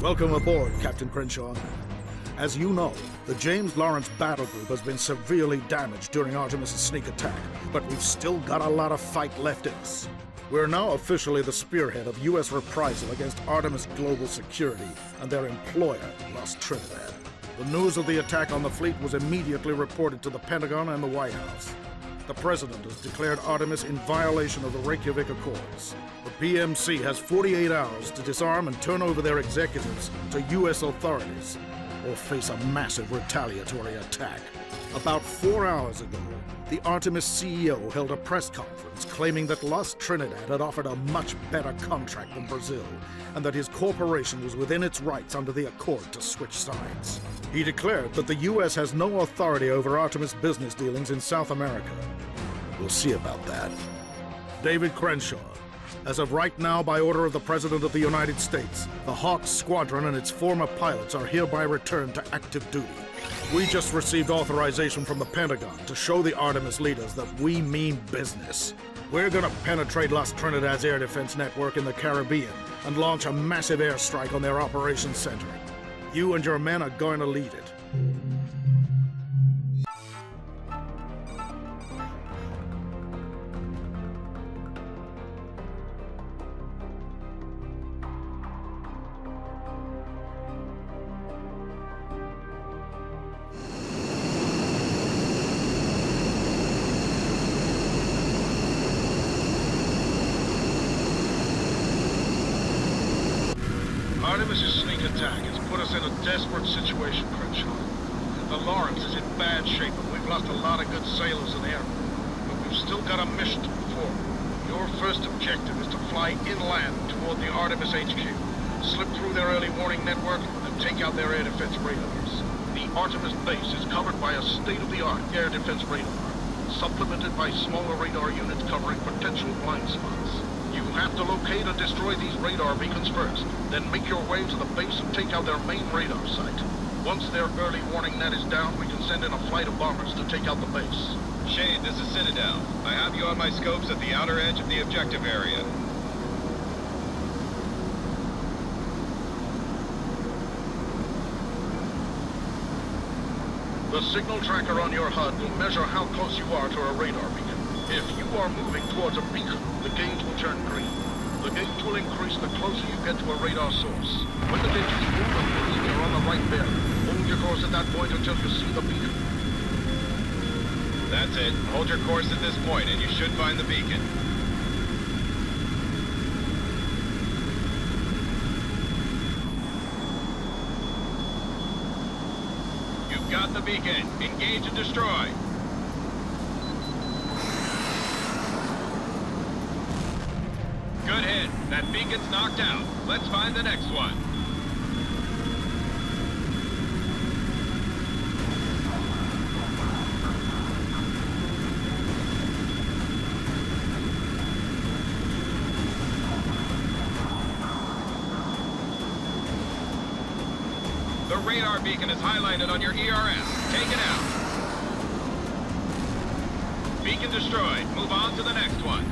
Welcome aboard, Captain Crenshaw. As you know, the James Lawrence Battle Group has been severely damaged during Artemis' sneak attack, but we've still got a lot of fight left in us. We're now officially the spearhead of U.S. reprisal against Artemis Global Security and their employer, Las Trinidad. The news of the attack on the fleet was immediately reported to the Pentagon and the White House. The President has declared Artemis in violation of the Reykjavik Accords. The PMC has 48 hours to disarm and turn over their executives to U.S. authorities, or face a massive retaliatory attack. About 4 hours ago, the Artemis CEO held a press conference claiming that Las Trinidad had offered a much better contract than Brazil, and that his corporation was within its rights under the accord to switch sides. He declared that the U.S. has no authority over Artemis business dealings in South America. We'll see about that. David Crenshaw. As of right now, by order of the President of the United States, the Hawx squadron and its former pilots are hereby returned to active duty. We just received authorization from the Pentagon to show the Artemis leaders that we mean business. We're gonna penetrate Las Trinidad's air defense network in the Caribbean and launch a massive airstrike on their operations center. You and your men are going to lead it. Artemis' sneak attack has put us in a desperate situation, Crenshaw. The Lawrence is in bad shape, and we've lost a lot of good sailors and airmen. But we've still got a mission to perform. Your first objective is to fly inland toward the Artemis HQ, slip through their early warning network, and take out their air defense radars. The Artemis base is covered by a state-of-the-art air defense radar, supplemented by smaller radar units covering potential blind spots. You have to locate and destroy these radar beacons first, then make your way to the base and take out their main radar site. Once their early warning net is down, we can send in a flight of bombers to take out the base. Shade, this is Citadel. I have you on my scopes at the outer edge of the objective area. The signal tracker on your HUD will measure how close you are to a radar beacon. If you are moving towards a beacon, the gauge will turn green. The gauge will increase the closer you get to a radar source. When the gauge is moving green, you're on the right bearing. Hold your course at that point until you see the beacon. That's it. Hold your course at this point, and you should find the beacon. You've got the beacon. Engage and destroy. Good hit. That beacon's knocked out. Let's find the next one. The radar beacon is highlighted on your ERS. Take it out. Beacon destroyed. Move on to the next one.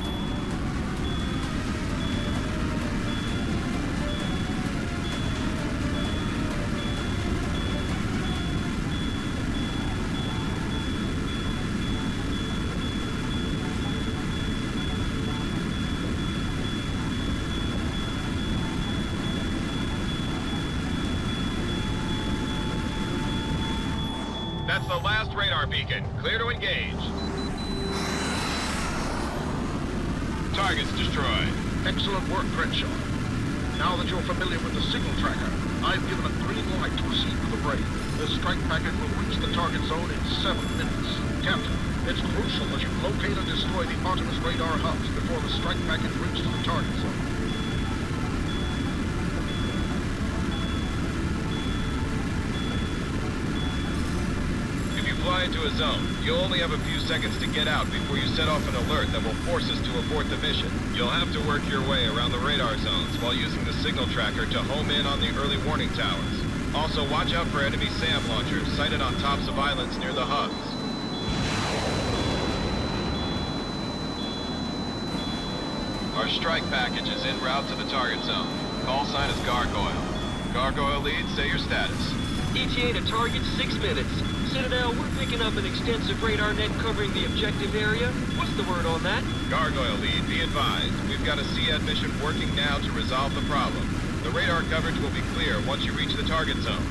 That's the last radar beacon. Clear to engage. Targets destroyed. Excellent work, Crenshaw. Now that you're familiar with the signal tracker, I've given a green light to proceed with the raid. The strike packet will reach the target zone in 7 minutes. Captain, it's crucial that you locate and destroy the Artemis radar hubs before the strike packet reaches the target zone. Fly into a zone. You'll only have a few seconds to get out before you set off an alert that will force us to abort the mission. You'll have to work your way around the radar zones while using the signal tracker to home in on the early warning towers. Also, watch out for enemy SAM launchers sighted on tops of islands near the hubs. Our strike package is en route to the target zone. Call sign is Gargoyle. Gargoyle lead, say your status. ETA to target 6 minutes. Citadel, we're picking up an extensive radar net covering the objective area. What's the word on that? Gargoyle lead, be advised. We've got a SEAD mission working now to resolve the problem. The radar coverage will be clear once you reach the target zone.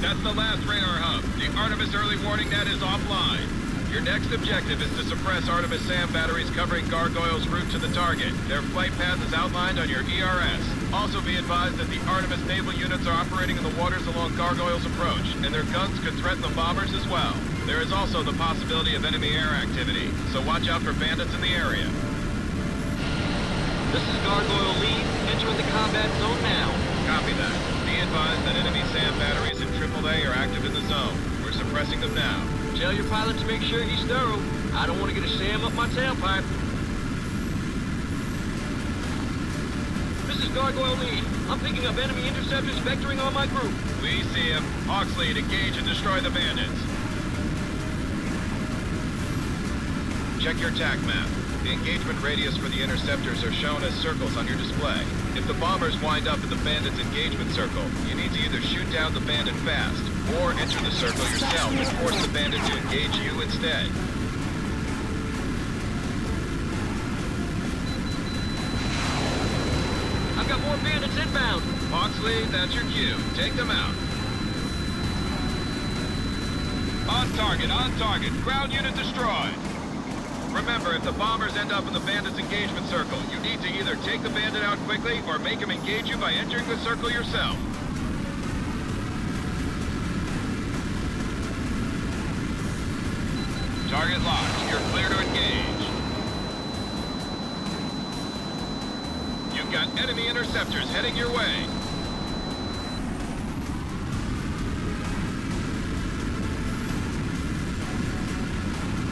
That's the last radar hub. The Artemis early warning net is offline. Your next objective is to suppress Artemis SAM batteries covering Gargoyle's route to the target. Their flight path is outlined on your ERS. Also be advised that the Artemis naval units are operating in the waters along Gargoyle's approach, and their guns could threaten the bombers as well. There is also the possibility of enemy air activity, so watch out for bandits in the area. This is Gargoyle lead. Entering the combat zone now. Copy that. Be advised that enemy SAM batteries in AAA are active in the zone. We're suppressing them now. Tell your pilot to make sure he's thorough. I don't want to get a SAM up my tailpipe. This is Gargoyle lead. I'm picking up enemy interceptors vectoring on my group. We see him. Hawx lead, engage and destroy the bandits. Check your TAC map. The engagement radius for the interceptors are shown as circles on your display. If the bombers wind up in the bandits' engagement circle, you need to either shoot down the bandit fast, or enter the circle yourself and force the bandit to engage you instead. I've got more bandits inbound. Hawx lead, that's your cue. Take them out. On target, on target. Ground unit destroyed. Remember, if the bombers end up in the bandits' engagement circle, you need to either take the bandit out quickly or make him engage you by entering the circle yourself. Target locked. You're clear to engage. You've got enemy interceptors heading your way.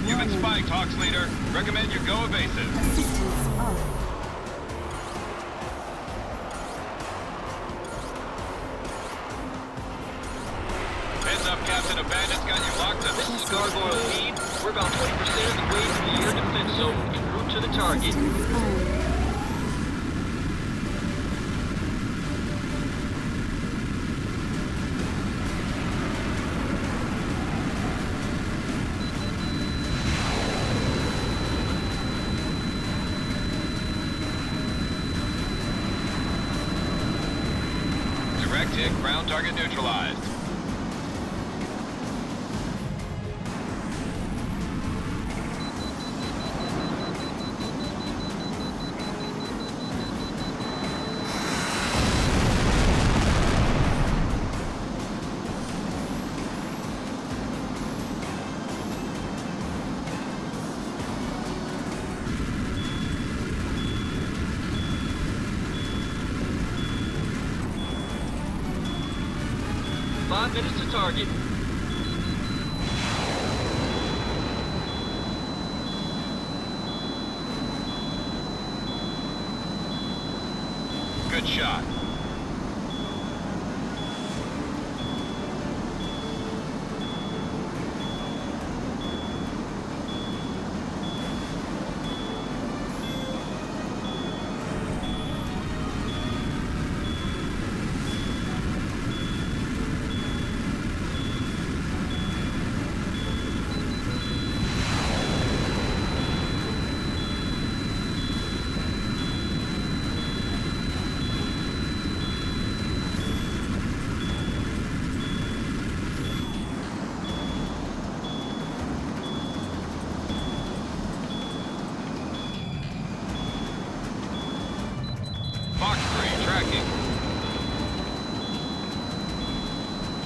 You've been spiked, Hawx leader. Recommend you go evasive. Assistance off. Heads up, Captain. A bandit's got you locked up. This is Gargoyle lead. We're about 20% of the way to the air defense zone en route to the target. Direct hit, ground target neutralized. Minutes to target. Good shot.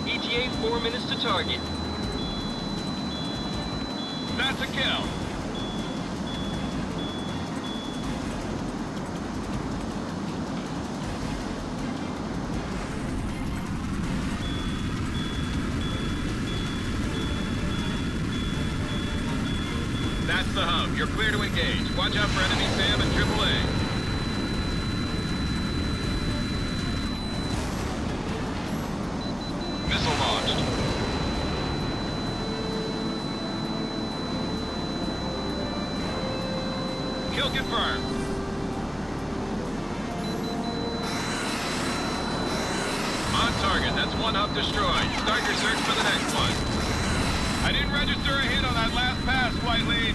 ETA 4 minutes to target. That's a kill. You're clear to engage. Watch out for enemy SAM and AAA. Missile launched. Kill confirmed. On target. That's one hub destroyed. Start your search for the next one. I didn't register a hit on that last pass, White Lead.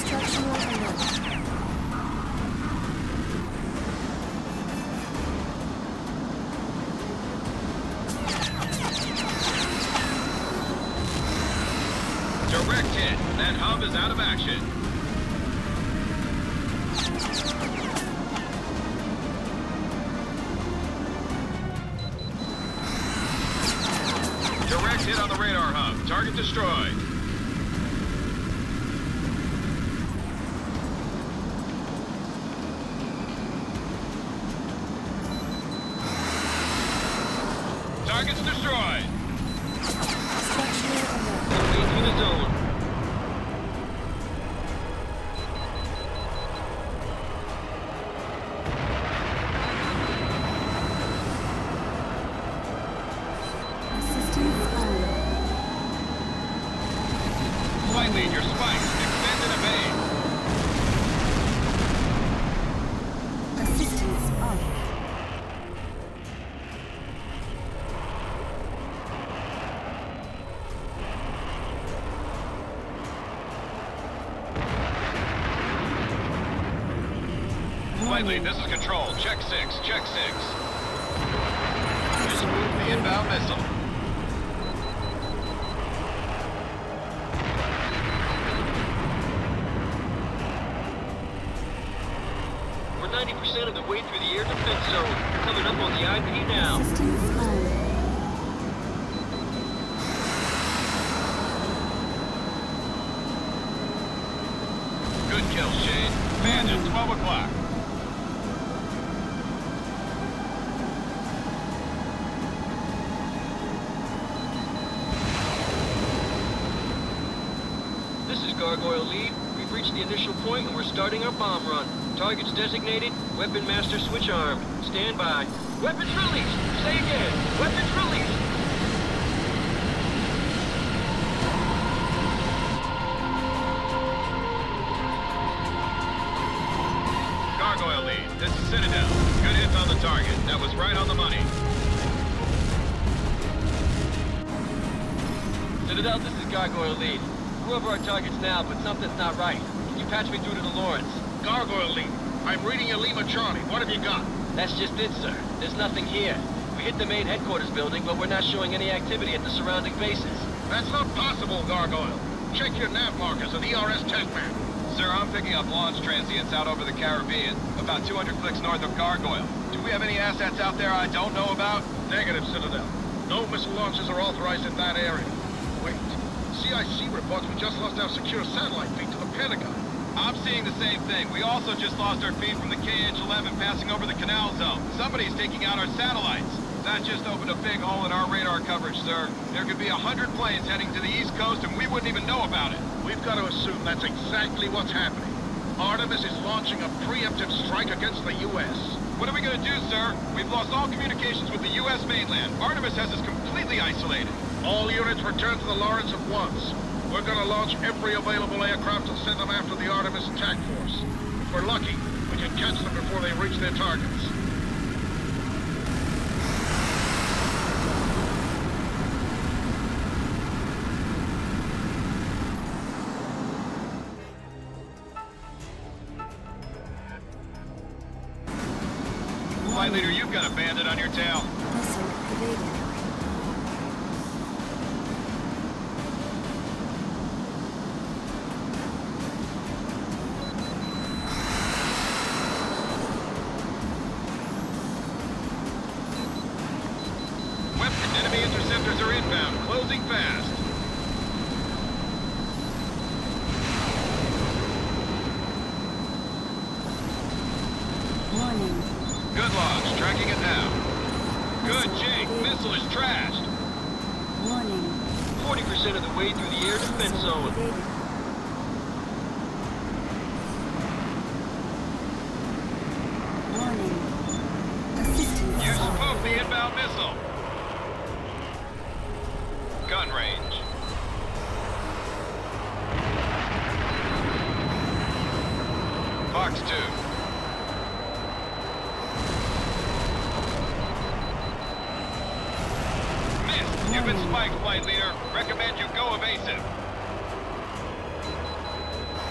Destruction overload. Direct hit. That hub is out of action. Direct hit on the radar hub. Target destroyed. Target's destroyed. Structure alert. Moving through the zone. Assistance on. White Lead, your spikes. Extend and evade. Assistance on. White Lead, this is Control. Check 6. Check 6. Disprove the inbound missile. We're 90% of the way through the air defense zone. Coming up on the IP now. Assistance on. Good kill, Shane. Bandit, 12 o'clock. This is Gargoyle Lead. We've reached the initial point and we're starting our bomb run. Targets designated. Weapon master switch armed. Stand by. Weapons released. Say again. Weapons released. Gargoyle Lead, this is Citadel. Good hits on the target. That was right on the money. Citadel, this is Gargoyle Lead. We're over our targets now, but something's not right. Can you patch me through to the Lawrence? Gargoyle Lead, I'm reading your Lima Charlie. What have you got? That's just it, sir. There's nothing here. We hit the main headquarters building, but we're not showing any activity at the surrounding bases. That's not possible, Gargoyle. Check your nav markers and ERS tech map. Sir, I'm picking up launch transients out over the Caribbean, about 200 clicks north of Gargoyle. Do we have any assets out there I don't know about? Negative, Citadel. No missile launches are authorized in that area. Wait. CIC reports we just lost our secure satellite feed to the Pentagon. I'm seeing the same thing. We also just lost our feed from the KH-11 passing over the canal zone. Somebody's taking out our satellites. That just opened a big hole in our radar coverage, sir. There could be 100 planes heading to the East Coast and we wouldn't even know about it. We've got to assume that's exactly what's happening. Artemis is launching a preemptive strike against the U.S. What are we gonna do, sir? We've lost all communications with the U.S. mainland. Artemis has us completely isolated. All units return to the Lawrence at once. We're gonna launch every available aircraft and send them after the Artemis attack force. If we're lucky, we can catch them before they reach their targets. Flight leader, you've got a bandit on your tail. Missile evaded. Enemy interceptors are inbound, closing fast. Warning. Good logs, tracking it now. Good, Jake. Missile is trashed. Warning. 40% of the way through the air defense zone. Evaded. missile. Gun range. Hawx 2. Missed. You've been spiked, flight leader. Recommend you go evasive.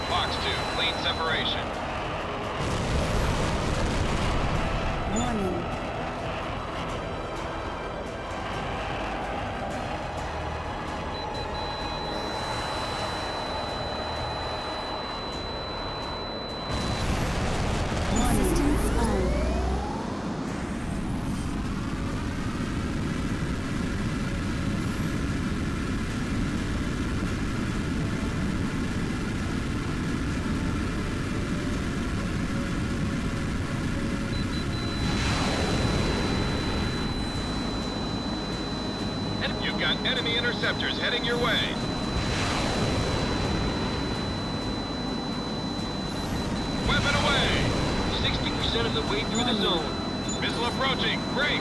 Hawx 2, clean separation. Warning. Systems on. You've got enemy interceptors heading your way. Weapon away! 60% of the way through the zone. Missile approaching. Break!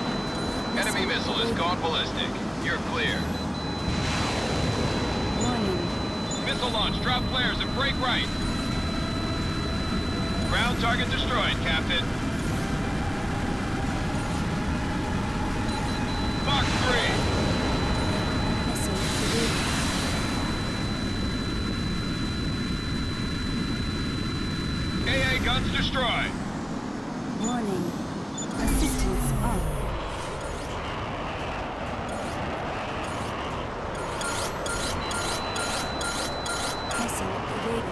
Enemy missile has gone ballistic. You're clear. Warning. Missile launch. Drop flares and break right. Ground target destroyed, Captain. Fox 3. Missile evaded. AA guns destroyed. Warning. Assistance off. Missile evaded.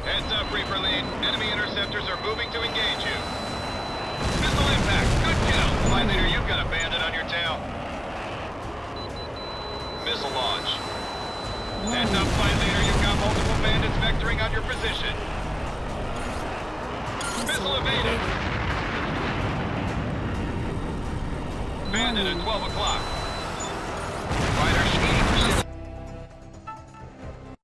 Heads up, Reaper Lead. Enemy interceptors are moving to engage you. Missile impact. Good kill. Flight leader, you've got a bandit on your tail. Missile launch. Heads up, flight leader. You've got multiple bandits vectoring on your position. Missile evaded. Bandit at 12 o'clock.